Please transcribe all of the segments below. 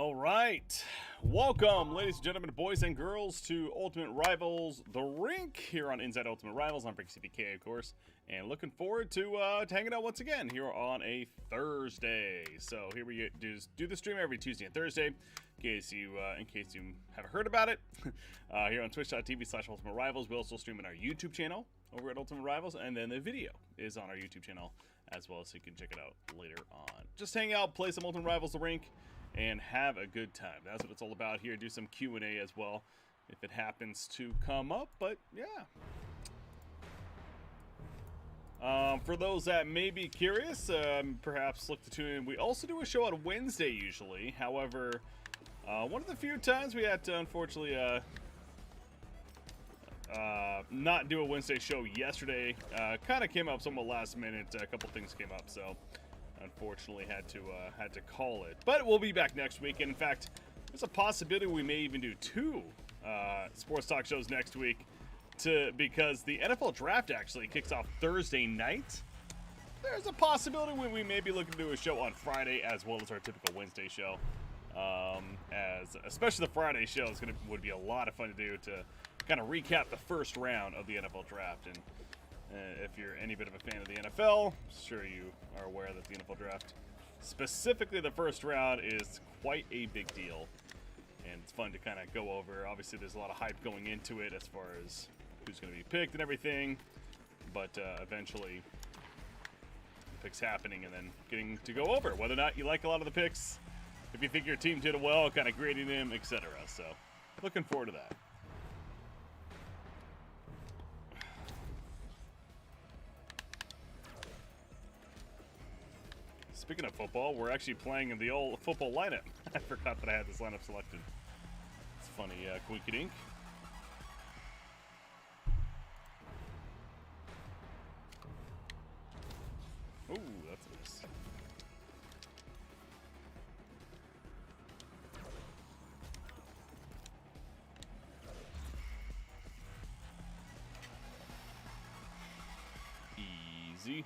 All right. Welcome, ladies and gentlemen, boys and girls, to Ultimate Rivals The Rink here on Inside Ultimate Rivals. I'm BrickCPK, of course, and looking forward to hanging out once again here on a Thursday. So here we do the stream every Tuesday and Thursday. In case you haven't heard about it, here on Twitch.tv/Ultimate Rivals. We also stream on our YouTube channel over at Ultimate Rivals, and then the video is on our YouTube channel as well, so you can check it out later on. Just hang out, play some Ultimate Rivals The Rink, and have a good time. That's what it's all about here. Do some Q&A as well if it happens to come up, but yeah. For those that may be curious, perhaps look to tune in. We also do a show on Wednesday usually. However, one of the few times we had to unfortunately not do a Wednesday show yesterday. Kind of came up somewhat last minute. A couple things came up, so unfortunately had to call it. But we'll be back next week, and in fact, there's a possibility we may even do two sports talk shows next week, because the NFL draft actually kicks off Thursday night. There's a possibility we may be looking to do a show on Friday as well as our typical Wednesday show. As especially the Friday show would be a lot of fun to do, to kind of recap the first round of the NFL draft. And if you're any bit of a fan of the NFL, I'm sure you are aware that the NFL draft, specifically the first round, is quite a big deal. And it's fun to kind of go over. Obviously, there's a lot of hype going into it as far as who's going to be picked and everything. But eventually, the picks happening and then getting to go over whether or not you like a lot of the picks, if you think your team did well, kind of grading them, etc. So, looking forward to that. Speaking of football, we're actually playing in the old football lineup. I forgot that I had this lineup selected. It's funny, Quinky-dink. Ooh, that's a miss. Easy.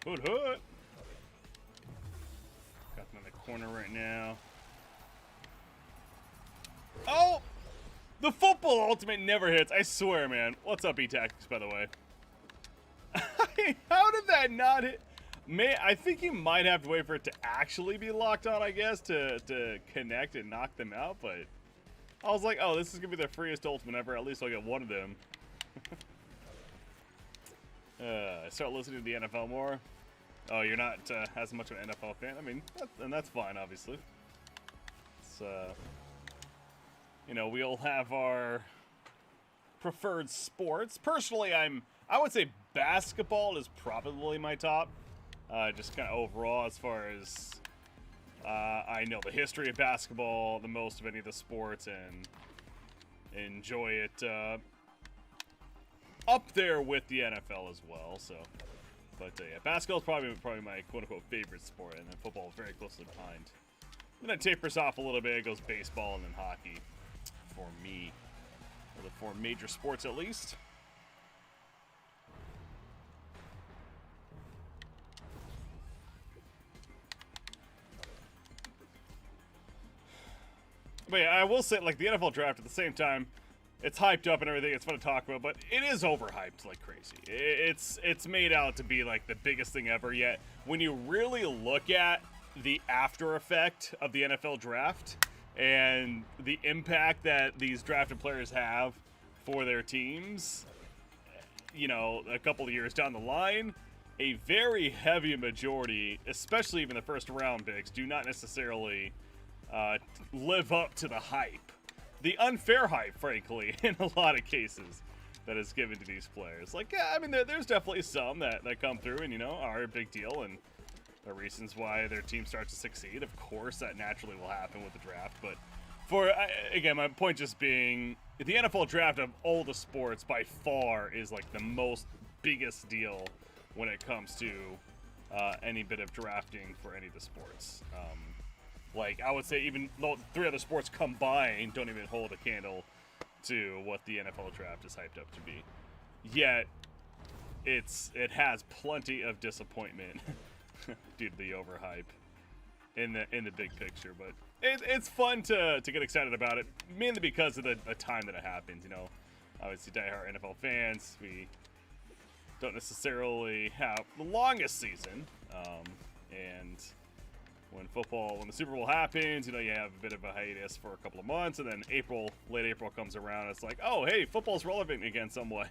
Hood. Got them in the corner right now. Oh! The football ultimate never hits. I swear, man. What's up, E-Tactics, by the way? How did that not hit? I think you might have to wait for it to actually be locked on, I guess, to connect and knock them out, but I was like, oh, this is going to be the freest ultimate ever. At least I'll get one of them. Start listening to the NFL more. Oh, you're not as much of an NFL fan? I mean, and that's fine, obviously. It's, you know, we all have our preferred sports. Personally, I would say basketball is probably my top. Just kind of overall, as far as I know the history of basketball the most of any of the sports, and enjoy it up there with the NFL as well. So, but yeah, basketball is probably my quote-unquote favorite sport, and then football is very closely behind. Then it tapers off a little bit. It goes baseball and then hockey for me. Or the four major sports, at least. But yeah, I will say, like, the NFL draft at the same time, it's hyped up and everything, it's fun to talk about, but it is overhyped like crazy. It's made out to be like the biggest thing ever, yet when you really look at the after effect of the NFL draft and the impact that these drafted players have for their teams, you know, a couple of years down the line, a very heavy majority, especially even the first round picks, do not necessarily live up to the hype. The unfair hype, frankly, in a lot of cases that is given to these players. Like, yeah, I mean, there's definitely some that come through and, you know, are a big deal and the reasons why their team starts to succeed. Of course, that naturally will happen with the draft, but Again, my point just being the NFL draft of all the sports by far is like the most biggest deal when it comes to any bit of drafting for any of the sports. Like I would say, even though 3 other sports combined don't even hold a candle to what the NFL draft is hyped up to be. Yet, it has plenty of disappointment due to the overhype in the big picture. But it's fun to get excited about it, mainly because of the time that it happens. You know, obviously diehard NFL fans, we don't necessarily have the longest season, and when the Super Bowl happens, you know, you have a bit of a hiatus for a couple of months, and then late April comes around, it's like, oh, hey, football's relevant again somewhat.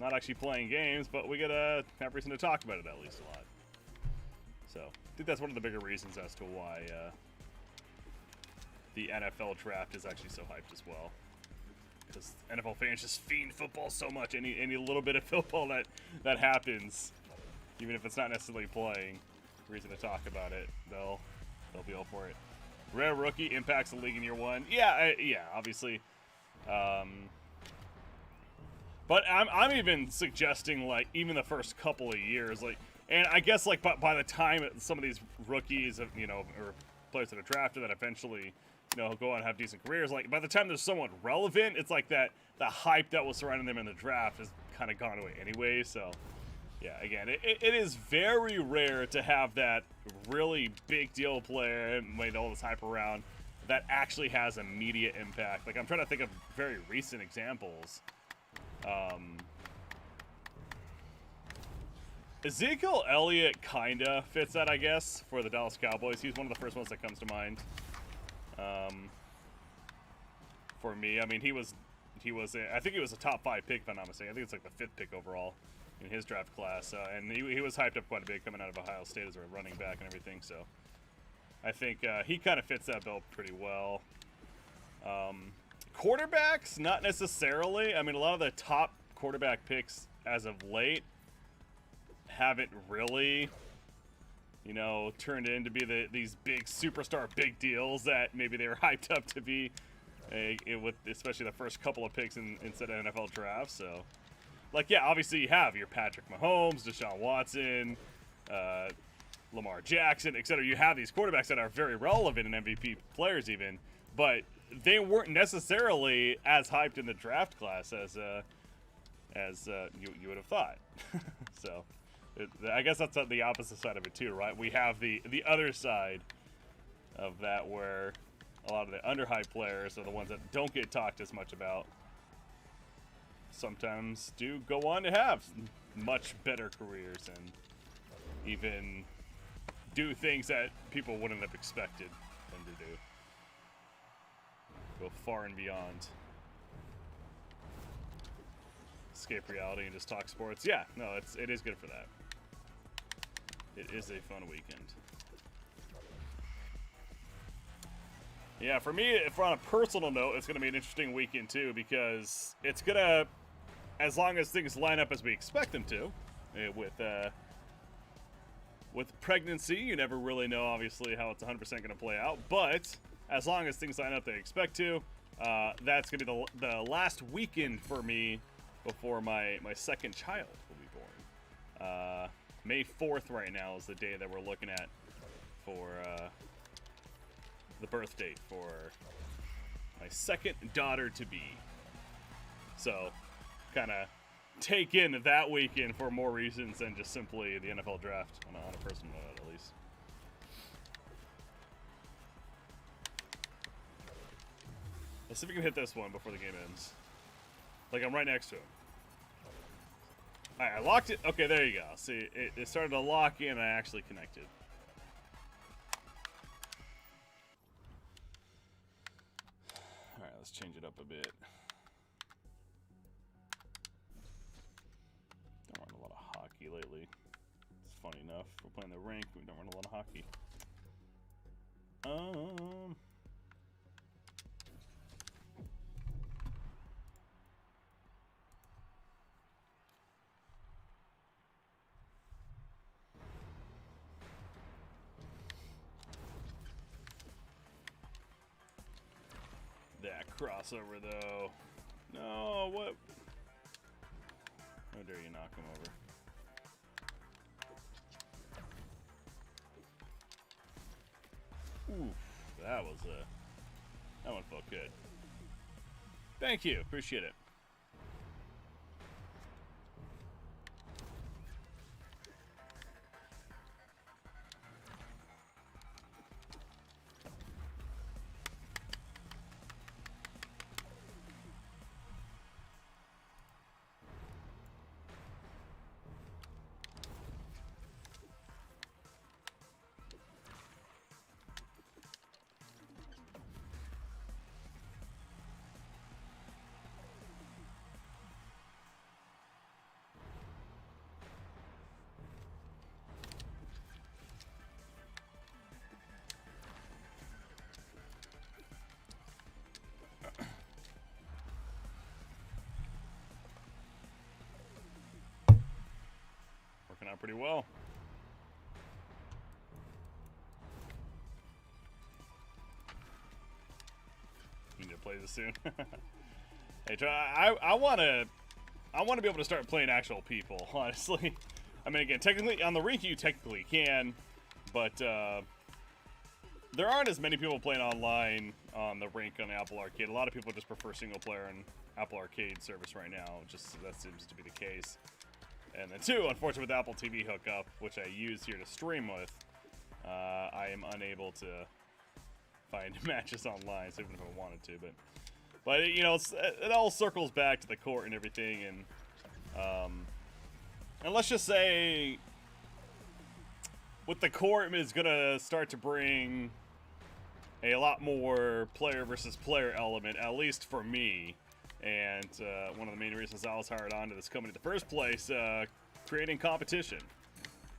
Not actually playing games, but we gotta have reason to talk about it at least a lot. So, I think that's one of the bigger reasons as to why the NFL draft is actually so hyped as well. Because NFL fans just fiend football so much. Any little bit of football that happens, even if it's not necessarily playing, reason to talk about it, they'll be all for it. Rare rookie impacts the league in year 1. Yeah, obviously. But I'm even suggesting like even the first couple of years, like, and I guess like by the time some of these rookies, you know, or players that are drafted that eventually, you know, go on and have decent careers, like by the time they're somewhat relevant, it's like the hype that was surrounding them in the draft has kind of gone away anyway. So yeah, again, it is very rare to have that really big deal player and made all this hype around that actually has immediate impact. Like I'm trying to think of very recent examples. Ezekiel Elliott kinda fits that, I guess, for the Dallas Cowboys. He's one of the first ones that comes to mind. For me, I mean, I think he was a top 5 pick, if I'm not mistaken. I think it's like the 5th pick overall in his draft class, and he was hyped up quite a bit coming out of Ohio State as a running back and everything. So I think he kind of fits that bill pretty well. Quarterbacks, not necessarily. I mean, a lot of the top quarterback picks as of late haven't really, you know, turned into be these big superstar big deals that maybe they were hyped up to be, with especially the first couple of picks instead of NFL drafts. So, like, yeah, obviously you have your Patrick Mahomes, Deshaun Watson, Lamar Jackson, etc. You have these quarterbacks that are very relevant and MVP players even, but they weren't necessarily as hyped in the draft class as you would have thought. So I guess that's the opposite side of it too, right? We have the other side of that where a lot of the underhyped players are the ones that don't get talked as much about, sometimes do go on to have much better careers and even do things that people wouldn't have expected them to do. Go far and beyond. Escape reality and just talk sports. Yeah, no, it is good for that. It is a fun weekend. Yeah, for me, if on a personal note, it's going to be an interesting weekend too, because it's going to, as long as things line up as we expect them to, with pregnancy, you never really know, obviously, how it's 100% going to play out, but as long as things line up they expect to, that's going to be the last weekend for me before my second child will be born. May 4th right now is the day that we're looking at for the birth date for my second daughter to be. So, kind of take in that weekend for more reasons than just simply the NFL draft on a personal note, at least. Let's see if we can hit this one before the game ends. Like, I'm right next to him. Alright, I locked it. Okay, there you go. See, it started to lock in and I actually connected. Alright, let's change it up a bit. Don't run a lot of hockey lately. It's funny enough. We're playing the rink, we don't run a lot of hockey. crossover, though. No, what? How dare you knock him over? Oof, that one felt good. Thank you, appreciate it. Working out pretty well. We need to play this soon. Hey, I want to be able to start playing actual people, honestly. I mean, again, technically, on the rink you technically can, but there aren't as many people playing online on the rink on Apple Arcade. A lot of people just prefer single player and Apple Arcade service right now. Just that seems to be the case. And then two, unfortunately, with Apple TV hookup, which I use here to stream with, I am unable to find matches online, so even if I wanted to. But you know, it all circles back to the court and everything, and let's just say, with the court is gonna start to bring a lot more player versus player element, at least for me. And one of the main reasons I was hired on to this company in the first place, creating competition.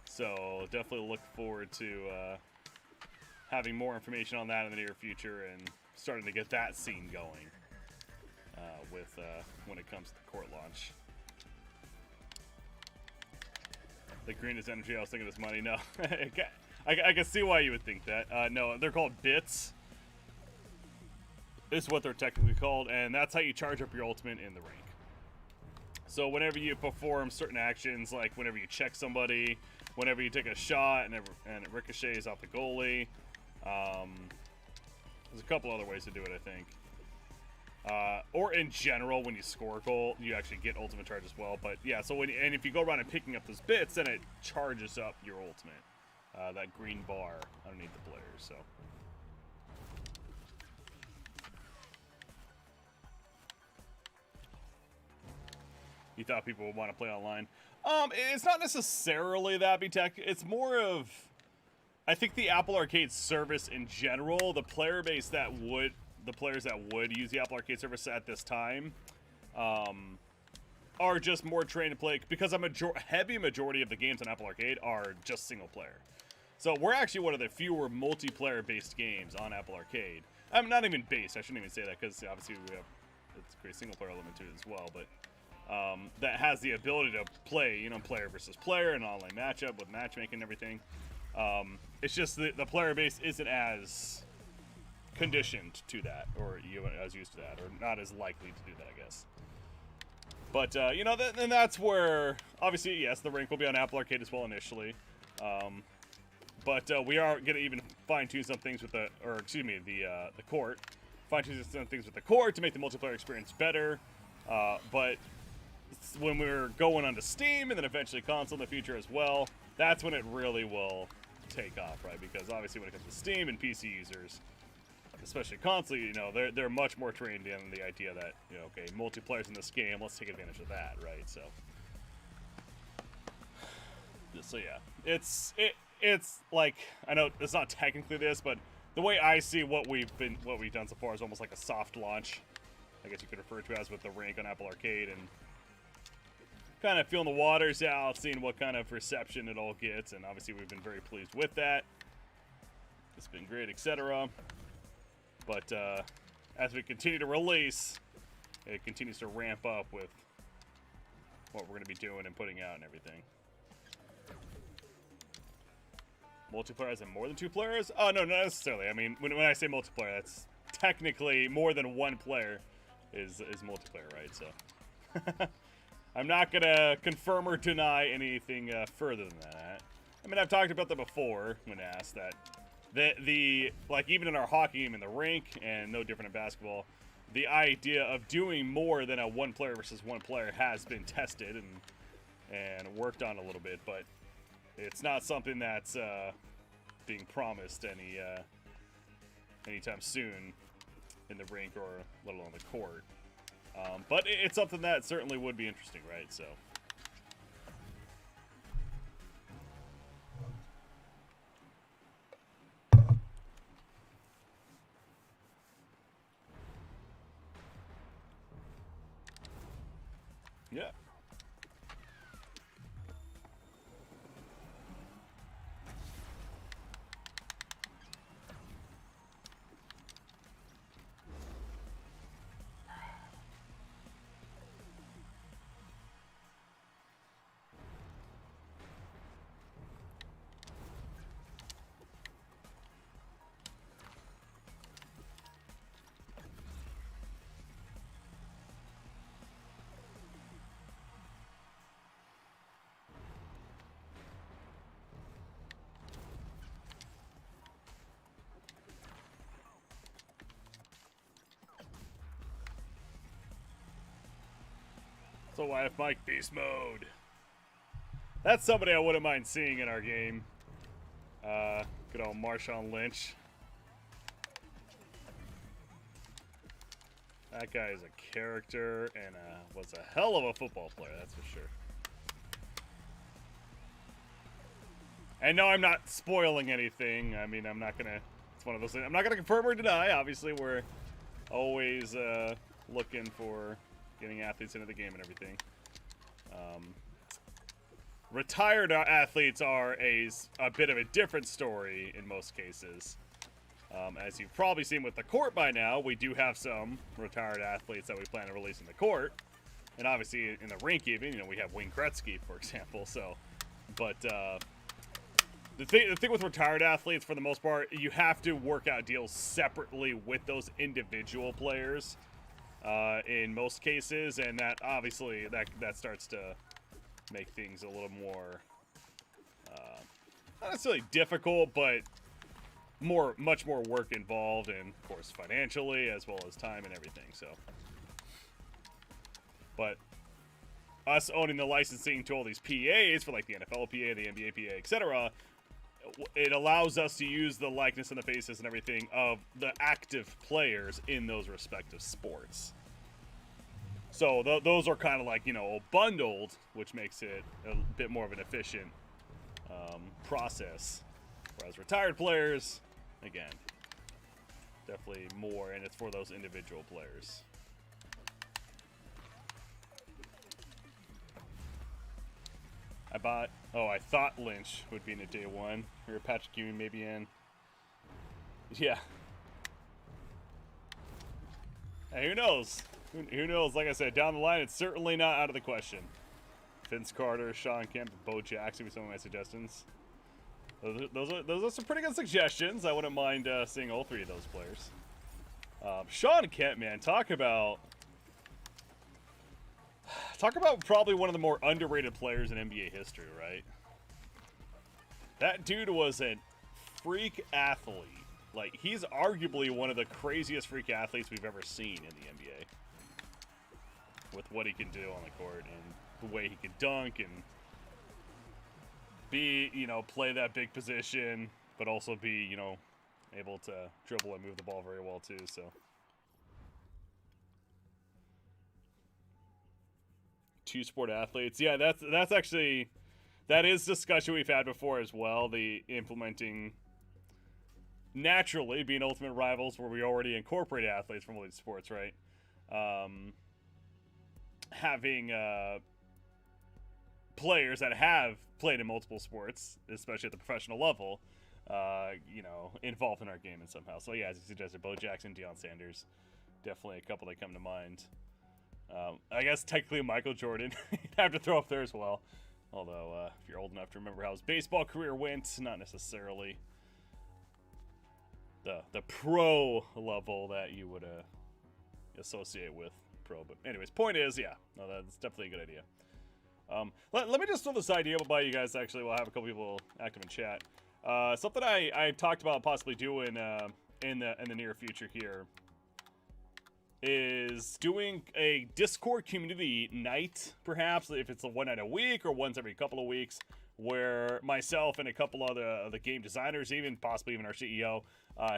So definitely look forward to having more information on that in the near future and starting to get that scene going with when it comes to the court launch. The green is energy. I was thinking this money. No, I can see why you would think that. No, they're called bits. Is what they're technically called, and that's how you charge up your ultimate in the rank. So whenever you perform certain actions, like whenever you check somebody, whenever you take a shot and it ricochets off the goalie, there's a couple other ways to do it, I think. Or in general, when you score a goal, you actually get ultimate charge as well. But yeah, so and if you go around and picking up those bits, then it charges up your ultimate. That green bar underneath the players. So. You thought people would want to play online. It's not necessarily that, B-Tech. It's more of, I think the Apple Arcade service in general, the player base that would, the players that would use the Apple Arcade service at this time, are just more trained to play, because a heavy majority of the games on Apple Arcade are just single player. So we're actually one of the fewer multiplayer-based games on Apple Arcade. I'm not even based, I shouldn't even say that, because obviously we have, it's a great single player element to it as well, but that has the ability to play, you know, player versus player, an online matchup with matchmaking and everything. It's just the player base isn't as conditioned to that, or as used to that, or not as likely to do that, I guess. But, you know, then that's where, obviously, yes, the rink will be on Apple Arcade as well initially. But we are going to even fine-tune some things with the court. Fine-tune some things with the court to make the multiplayer experience better. But when we're going onto Steam and then eventually console in the future as well, that's when it really will take off, right? Because obviously when it comes to Steam and PC users, especially console, you know, they're much more trained in the idea that, you know, okay, multiplayer's in this game, let's take advantage of that, right? So yeah, it's like, I know it's not technically this, but the way I see what we've done so far is almost like a soft launch, I guess you could refer to as, with the rink on Apple Arcade, and kind of feeling the waters out, seeing what kind of reception it all gets, and obviously we've been very pleased with that. It's been great, etc. But as we continue to release, it continues to ramp up with what we're going to be doing and putting out and everything. Multiplayer as in more than 2 players? Oh, no, not necessarily. I mean, when I say multiplayer, that's technically more than one player is multiplayer, right? So I'm not gonna confirm or deny anything further than that. I mean, I've talked about that before when asked that the like even in our hockey game in the rink, and no different in basketball, the idea of doing more than a one player versus one player has been tested and worked on a little bit, but it's not something that's being promised anytime soon in the rink or let alone the court. But it's something that certainly would be interesting, right? So. Yeah. So why have Mike Beast Mode? That's somebody I wouldn't mind seeing in our game. Good old Marshawn Lynch. That guy is a character and was a hell of a football player, that's for sure. And no, I'm not spoiling anything. I mean, I'm not gonna. It's one of those things. I'm not gonna confirm or deny. Obviously, we're always looking for getting athletes into the game and everything. Retired athletes are a bit of a different story in most cases. As you've probably seen with the court by now, we do have some retired athletes that we plan to release in the court. And obviously in the rink even, you know, we have Wayne Gretzky, for example. So, but the thing with retired athletes, for the most part, you have to work out deals separately with those individual players. In most cases, and that obviously that starts to make things a little more not necessarily difficult, but much more work involved, and of course financially as well as time and everything. So, but us owning the licensing to all these PAs for like the NFL PA, the NBA PA, etc., it allows us to use the likeness and the faces and everything of the active players in those respective sports. So those are kind of like, you know, bundled, which makes it a bit more of an efficient process. Whereas retired players, again, definitely more, and it's for those individual players. I thought Lynch would be in a day one. Or Patrick Ewing maybe in. Yeah. Hey, who knows? Who knows? Like I said, down the line, it's certainly not out of the question. Vince Carter, Sean Kemp, and Bo Jackson would be some of my suggestions. Those are some pretty good suggestions. I wouldn't mind seeing all three of those players. Sean Kemp, man, talk about probably one of the more underrated players in NBA history, right? That dude was a freak athlete. Like, he's arguably one of the craziest freak athletes we've ever seen in the NBA. With what he can do on the court and the way he can dunk and be, you know, play that big position, but also be, you know, able to dribble and move the ball very well too, so. Two-sport athletes. Yeah, that's actually, that is discussion we've had before as well, the implementing, naturally, being Ultimate Rivals where we already incorporate athletes from all these sports, right? Having players that have played in multiple sports, especially at the professional level, you know, involved in our game in somehow. So yeah, as you suggested, Bo Jackson, Deion Sanders, definitely a couple that come to mind. I guess technically Michael Jordan, you'd have to throw up there as well. Although, if you're old enough to remember how his baseball career went, not necessarily. the pro level that you would associate with pro. But anyways, point is, yeah, no, that's definitely a good idea. Let me just throw this idea by you guys. Actually, we'll have a couple people active in chat. Something I talked about possibly doing in the near future here is doing a Discord community night, perhaps if it's a one night a week or once every couple of weeks, where myself and a couple of the game designers, even possibly even our CEO,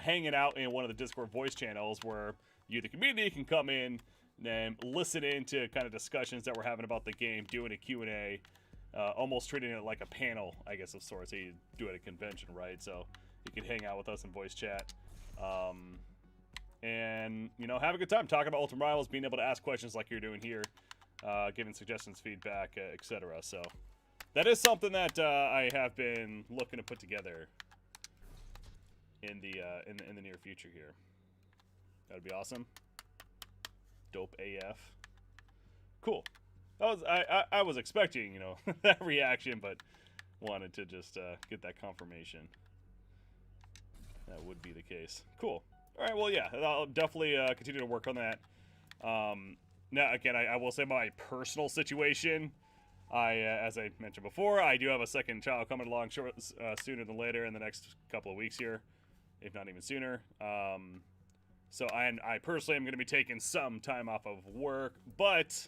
hanging out in one of the Discord voice channels where you, the community, can come in and listen in to kind of discussions that we're having about the game, doing a Q&A, almost treating it like a panel, I guess, of sorts. You do at a convention, right? So you can hang out with us in voice chat. And, you know, have a good time talking about Ultimate Rivals, being able to ask questions like you're doing here, giving suggestions, feedback, etc. So that is something that I have been looking to put together in the near future here. That'd be awesome. Dope AF. Cool. I was expecting, you know, that reaction, but wanted to just get that confirmation. That would be the case. Cool. All right, well, yeah, I'll definitely continue to work on that. Now, again, I will say my personal situation, as I mentioned before, I do have a second child coming along sooner than later in the next couple of weeks here, if not even sooner. So I personally am going to be taking some time off of work, but,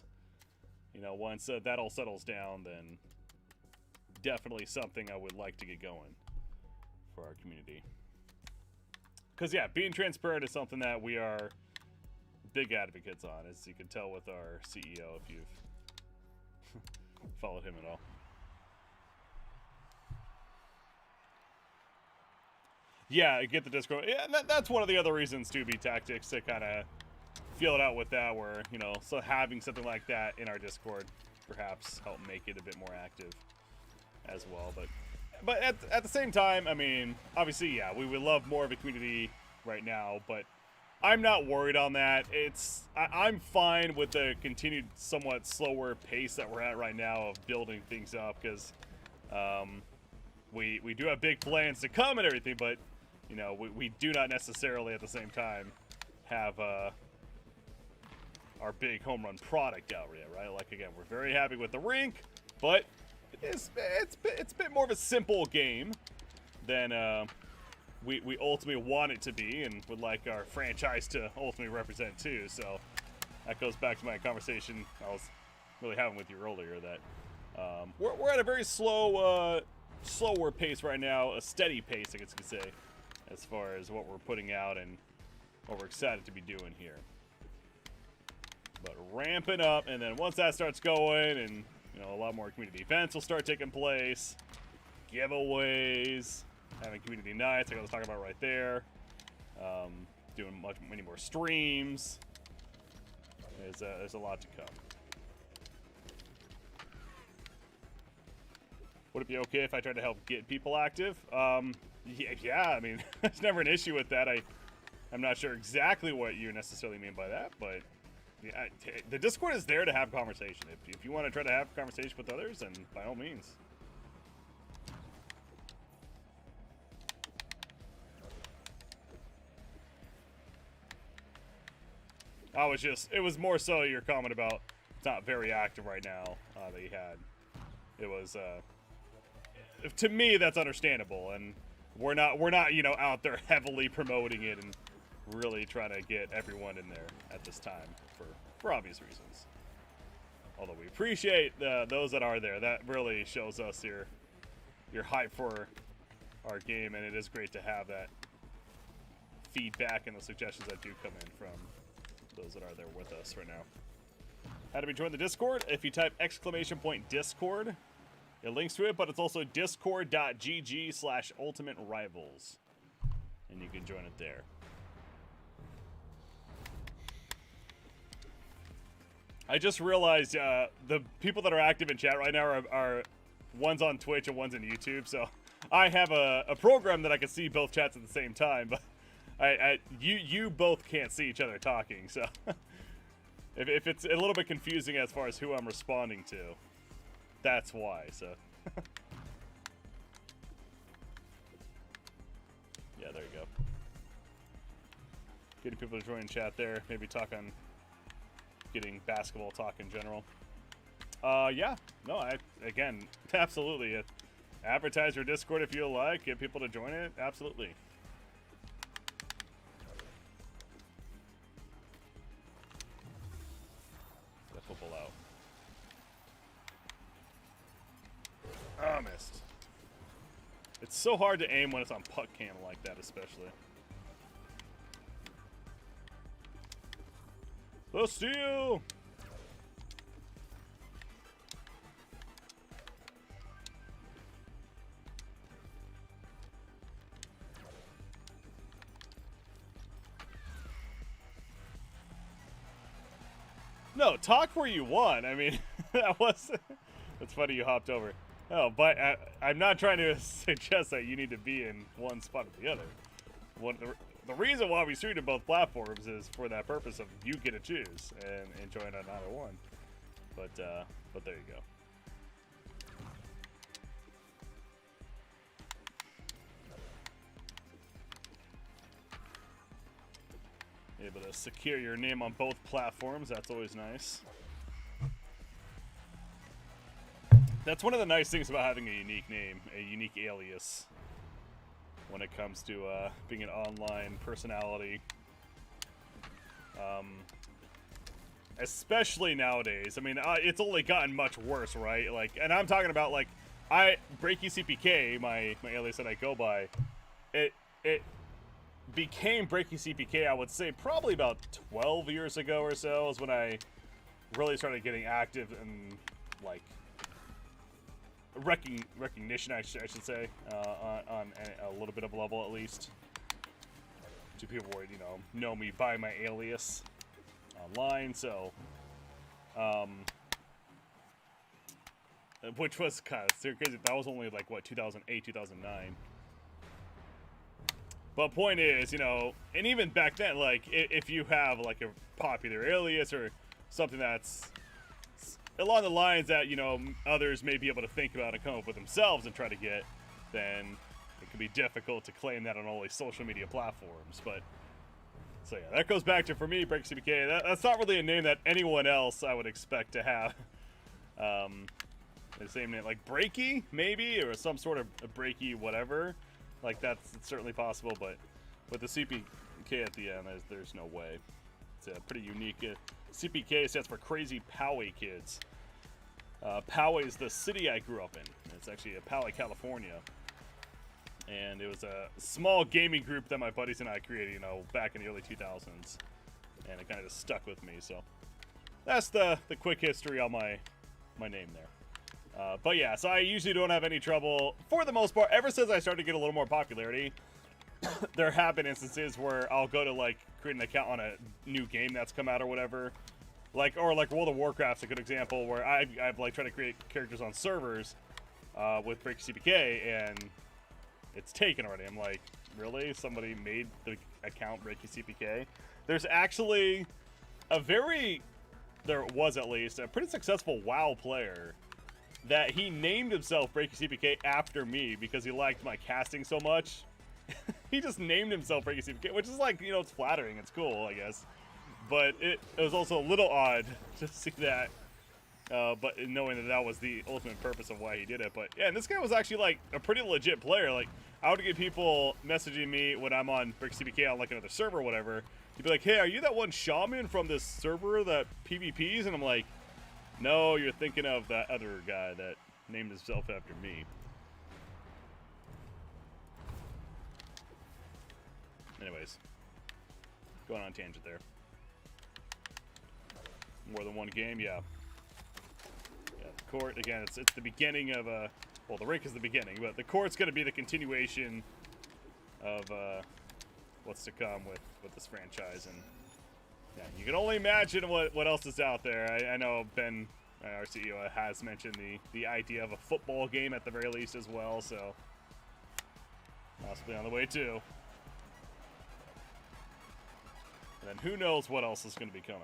you know, once that all settles down, then definitely something I would like to get going for our community. Because, yeah, being transparent is something that we are big advocates on, as you can tell with our CEO, if you've followed him at all. Yeah, get the Discord. Yeah, that's one of the other reasons to be tactics, to kind of feel it out with that, where, you know, so having something like that in our Discord perhaps help make it a bit more active as well. But at the same time, I mean, obviously, yeah, we would love more of a community right now, but I'm not worried on that. I'm fine with the continued somewhat slower pace that we're at right now of building things up, because we do have big plans to come and everything, but, you know, we do not necessarily at the same time have our big home run product out yet, right? Like, again, we're very happy with the rink, but it's a bit more of a simple game than we ultimately want it to be, and would like our franchise to ultimately represent too. So that goes back to my conversation I was really having with you earlier, that we're at a very slower pace right now, a steady pace, I guess you could say, as far as what we're putting out and what we're excited to be doing here. But ramping up, and then once that starts going, and, you know, a lot more community events will start taking place, giveaways, having community nights, like I was talking about right there, doing many more streams. There's a lot to come. Would it be okay if I tried to help get people active? Yeah, I mean, there's never an issue with that. I'm not sure exactly what you necessarily mean by that, but yeah, the Discord is there to have conversation. If you want to try to have conversation with others, then by all means. It was more so your comment about it's not very active right now that you had. It was, to me, that's understandable, and we're not, you know, out there heavily promoting it and really trying to get everyone in there at this time for obvious reasons. Although we appreciate those that are there. That really shows us your hype for our game, and it is great to have that feedback and the suggestions that do come in from those that are there with us right now. How do we join the Discord? If you type !Discord, it links to it, but it's also discord.gg/Ultimate Rivals, and you can join it there. I just realized the people that are active in chat right now are one's on Twitch and one's on YouTube, so I have a program that I can see both chats at the same time, but you both can't see each other talking, so if it's a little bit confusing as far as who I'm responding to, that's why. So yeah, there you go. getting people to join chat there. Maybe talk on getting basketball talk in general. Yeah, no, again, absolutely. Advertise your Discord if you like. Get people to join it. Absolutely. Get football out. Oh, missed. It's so hard to aim when it's on puck cam like that, especially. The steal! No, talk where you want. I mean, that was... That's funny you hopped over. Oh, but I'm not trying to suggest that you need to be in one spot or the other. The reason why we stream to both platforms is for that purpose of you get to choose and join on either one. But there you go. Able to secure your name on both platforms. That's always nice. That's one of the nice things about having a unique name, a unique alias, when it comes to being an online personality. Especially nowadays. I mean, it's only gotten much worse, right? Like, and I'm talking about like, Breaky CPK, my alias that I go by, it became Breaky CPK, I would say probably about 12 years ago or so is when I really started getting active and like recognition, I should say, on a little bit of a level at least. Two people would, know me by my alias online, so which was kind of crazy. That was only like what, 2008, 2009. But point is, and even back then, like if you have like a popular alias or something that's along the lines that others may be able to think about and come up with themselves and try to get, then it can be difficult to claim that on all these social media platforms. But so yeah, that goes back to, for me, Break CPK. That's not really a name that anyone else I would expect to have. The same name, like Breaky maybe, or some sort of a Breaky whatever. Like it's certainly possible, but with the CPK at the end, there's no way. It's pretty unique. CPK stands for Crazy Poway Kids. Poway is the city I grew up in. It's actually Poway, California. And it was a small gaming group that my buddies and I created, back in the early 2000s. And it kind of just stuck with me, so that's the quick history on my name there. But yeah, so I usually don't have any trouble, for the most part. Ever since I started to get a little more popularity, there have been instances where I'll go to, like, create an account on a new game that's come out or whatever. Or World of Warcraft's a good example, where I've like, tried to create characters on servers with Break CPK, and it's taken already. I'm like, really? Somebody made the account Breaky CPK? There's actually there was at least, a pretty successful WoW player that he named himself Breaky CPK after me because he liked my casting so much. He just named himself Breaky CPK, which is like, it's flattering. It's cool, I guess. But it was also a little odd to see that. But knowing that was the ultimate purpose of why he did it. But yeah, and this guy was actually like a pretty legit player. Like, I would get people messaging me when I'm on Break CPK on like another server or whatever. He'd be like, hey, are you that one shaman from this server that PvPs? And I'm like, no, you're thinking of that other guy that named himself after me. Anyways, going on tangent there. More than one game, yeah. Yeah, the court, again, it's the beginning of well, the rink is the beginning, but the court's going to be the continuation of what's to come with this franchise. And yeah, you can only imagine what else is out there. I know Ben, our CEO, has mentioned the idea of a football game at the very least as well, so possibly on the way too. And then who knows what else is going to be coming.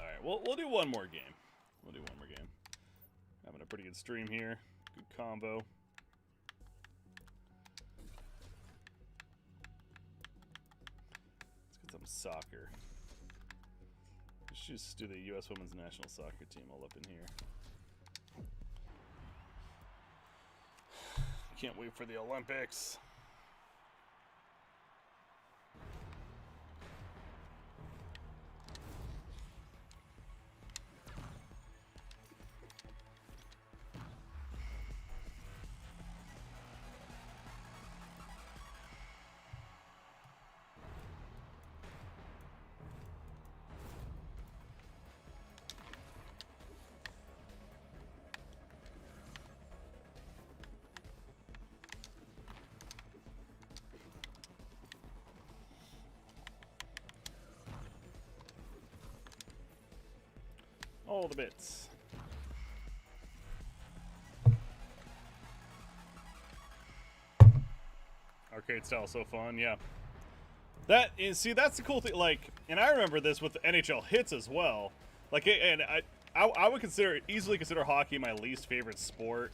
Alright, we'll do one more game. We'll do one more game. Having a pretty good stream here. Good combo. Let's get some soccer. Let's just do the U.S. Women's National Soccer Team all up in here. Can't wait for the Olympics. All the bits. Arcade style, so fun, yeah. That is, see, that's the cool thing. Like, and I remember this with the NHL hits as well. Like, and I would easily consider hockey my least favorite sport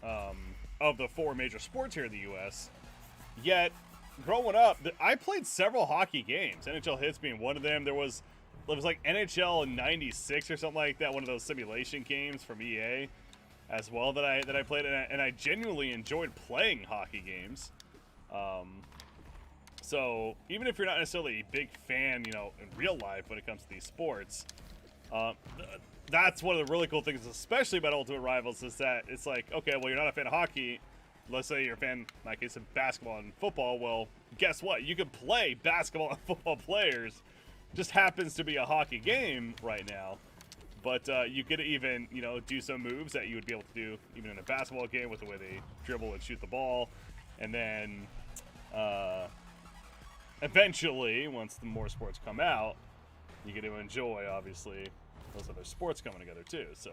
of the 4 major sports here in the U.S. Yet, growing up, I played several hockey games. NHL hits being one of them. It was like NHL in '96 or something like that. One of those simulation games from EA, as well, that I played, and I genuinely enjoyed playing hockey games. So even if you're not necessarily a big fan, you know, in real life when it comes to these sports, that's one of the really cool things, especially about Ultimate Rivals, is that it's like, okay, well, you're not a fan of hockey. Let's say you're a fan, in my case, of basketball and football. Well, guess what? You can play basketball and football players. Just happens to be a hockey game right now. But you could even, you know, do some moves that you would be able to do even in a basketball game with the way they dribble and shoot the ball. And then eventually, once the more sports come out, you get to enjoy, obviously, those other sports coming together too. So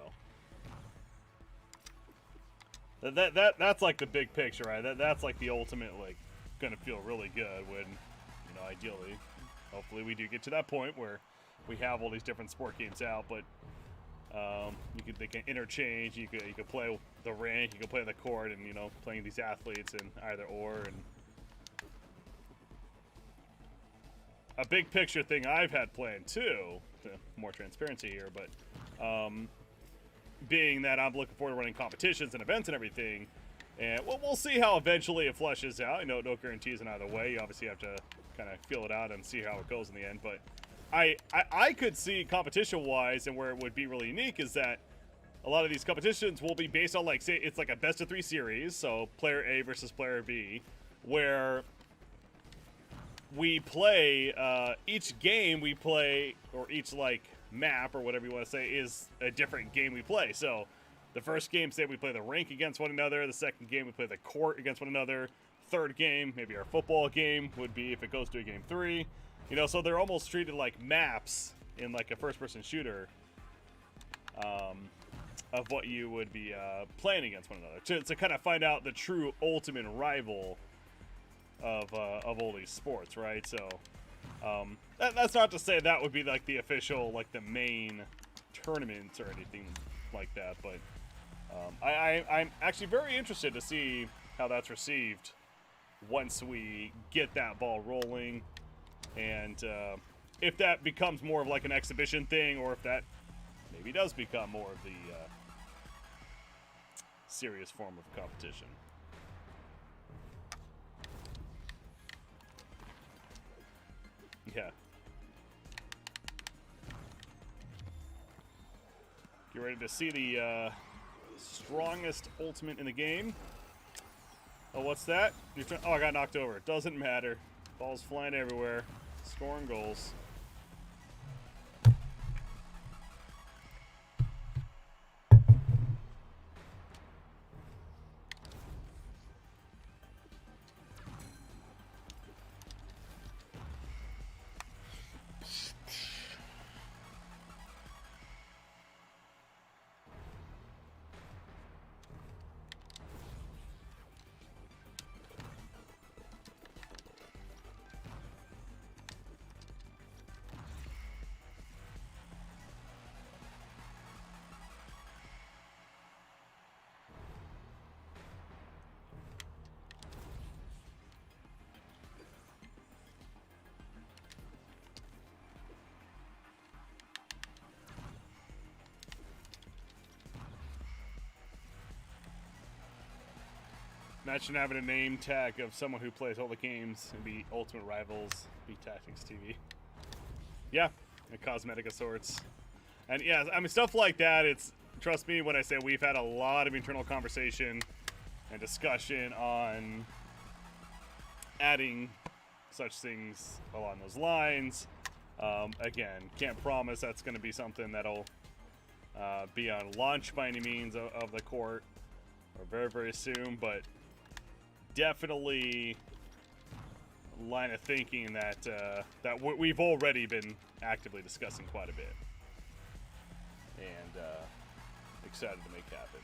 that's like the big picture, right? That's like the ultimate, like, gonna feel really good when, you know, ideally, hopefully we do get to that point where we have all these different sport games out, but they can interchange. You could play the rink, you could play the court, and, you know, playing these athletes in either or. And a big picture thing I've had planned too, more transparency here, but being that I'm looking forward to running competitions and events and everything, and we'll see how eventually it fleshes out. You know, no guarantees in either way. You obviously have to kind of feel it out and see how it goes in the end, but I could see competition-wise, and where it would be really unique is that a lot of these competitions will be based on, like, say, it's like a best-of-3 series, so player A versus player B, where we play, each game we play, or each, like, map, or whatever you want to say, is a different game we play. So the first game, say we play the rink against one another. The second game, we play the court against one another. Third game, maybe our football game would be if it goes to a game 3. You know, so they're almost treated like maps in, like, a first-person shooter of what you would be playing against one another, to kind of find out the true ultimate rival of all these sports, right? So that's not to say that would be, like, the official, like, the main tournament or anything like that, but I'm actually very interested to see how that's received once we get that ball rolling, and if that becomes more of like an exhibition thing, or if that maybe does become more of the serious form of competition. Yeah. Get ready to see the strongest ultimate in the game. Oh, what's that? Oh, I got knocked over. It doesn't matter. Balls flying everywhere. Scoring goals. Imagine having a name tag of someone who plays all the games and be Ultimate Rivals, be Tactics TV. Yeah, a cosmetic of sorts. And yeah, I mean, stuff like that, it's, trust me when I say we've had a lot of internal conversation and discussion on adding such things along those lines. Again, can't promise that's going to be something that'll be on launch by any means of the court or very, very soon, but definitely line of thinking that that we've already been actively discussing quite a bit, and excited to make happen.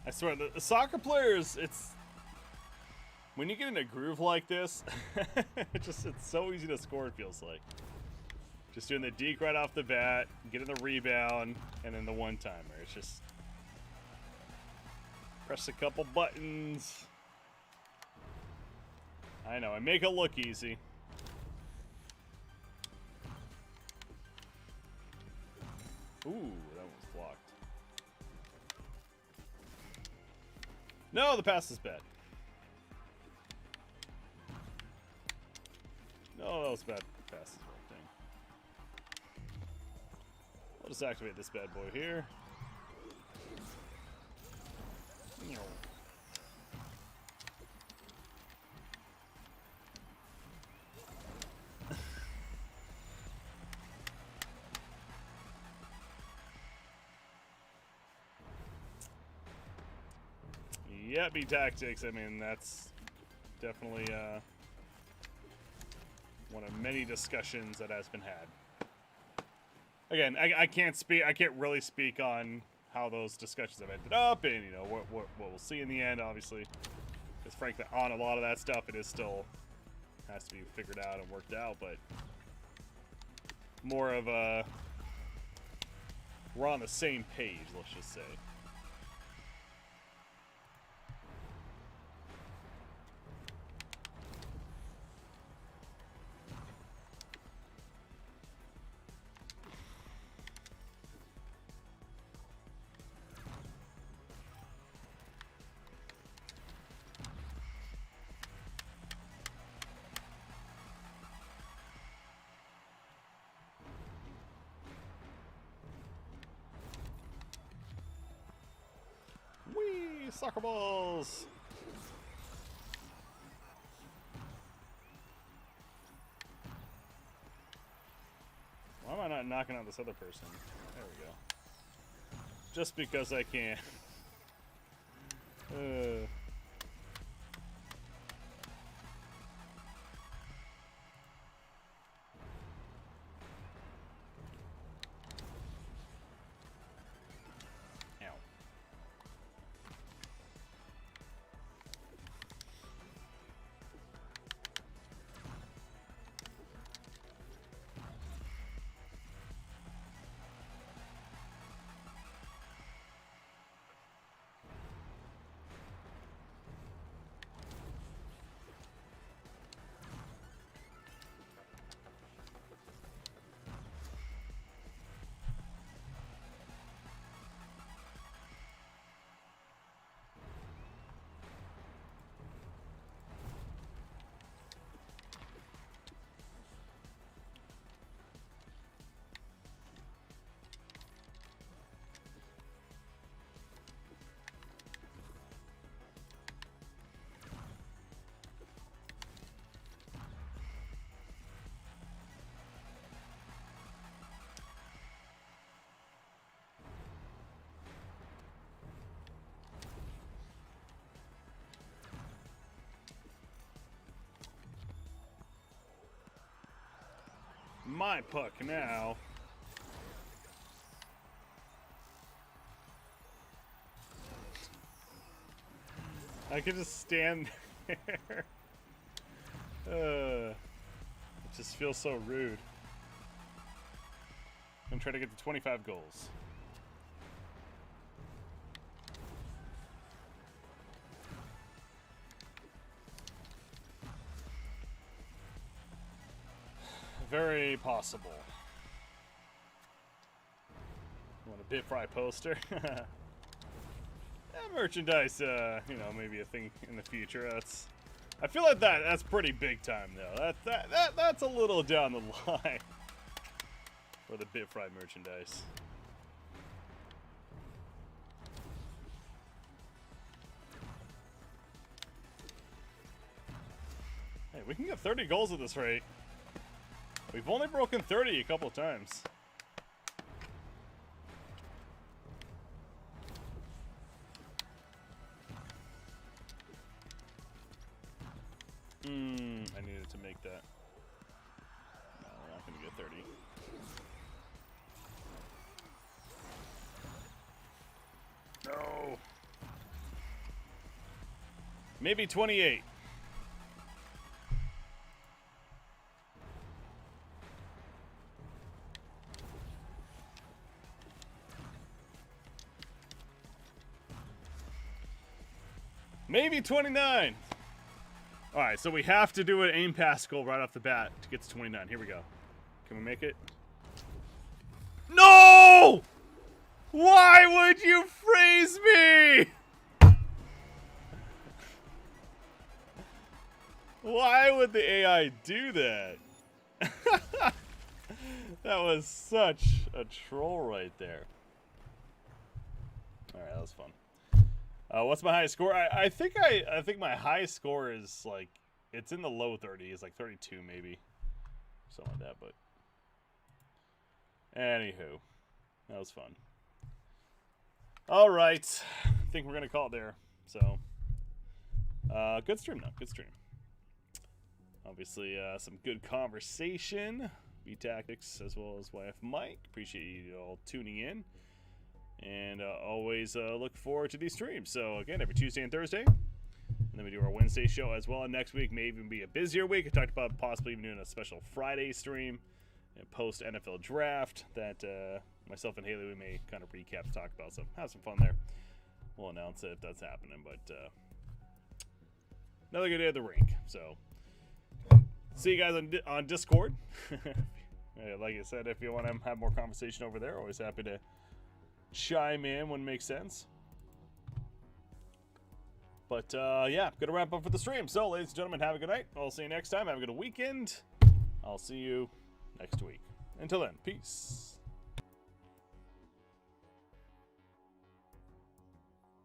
I swear, the soccer players, it's when you get in a groove like this, it's so easy to score, it feels like. Just doing the deke right off the bat, getting the rebound, and then the one-timer. It's just press a couple buttons. I know, I make it look easy. Ooh, that was blocked. No, the pass is bad. No, that was bad pass. Thing. I'll just activate this bad boy here. Yeah, be tactics. I mean, that's definitely one of many discussions that has been had. Again, I can't speak. I can't really speak on how those discussions have ended up, and you know what we'll see in the end. Obviously, because frankly, on a lot of that stuff, it is still has to be figured out and worked out. But more of a we're on the same page. Let's just say. Whee! Soccer balls! Why am I not knocking out this other person? There we go. Just because I can. My puck now. I could just stand there. It just feels so rude. I'm trying to get to 25 goals. possible. Want a BitFry poster? Yeah, merchandise, you know, maybe a thing in the future. I feel like that's pretty big time though. That's a little down the line for the BitFry merchandise. Hey, we can get 30 goals at this rate. We've only broken 30 a couple of times. I needed to make that. No, we're not gonna get 30. No. Maybe 28. Maybe 29. All right, so we have to do an aim pass goal right off the bat to get to 29. Here we go. Can we make it? No! Why would you freeze me? Why would the AI do that? That was such a troll right there. All right, that was fun. What's my highest score? I think my highest score is like, it's in the low 30s, like 32 maybe, something like that. But anywho, that was fun. All right, I think we're gonna call it there. So good stream though, good stream. Obviously, some good conversation. B-Tactics as well as YF Mike. Appreciate you all tuning in. And always look forward to these streams. So again, every Tuesday and Thursday. And then we do our Wednesday show as well. And next week may even be a busier week. I talked about possibly even doing a special Friday stream and post NFL draft that myself and Haley, we may kind of recap, talk about. So have some fun there. We'll announce it if that's happening. But another good day at the rink. So see you guys on Discord. Like I said, if you want to have more conversation over there, always happy to chime in when it makes sense. But yeah, gonna wrap up for the stream. So ladies and gentlemen, have a good night. I'll see you next time. Have a good weekend. I'll see you next week. Until then, peace.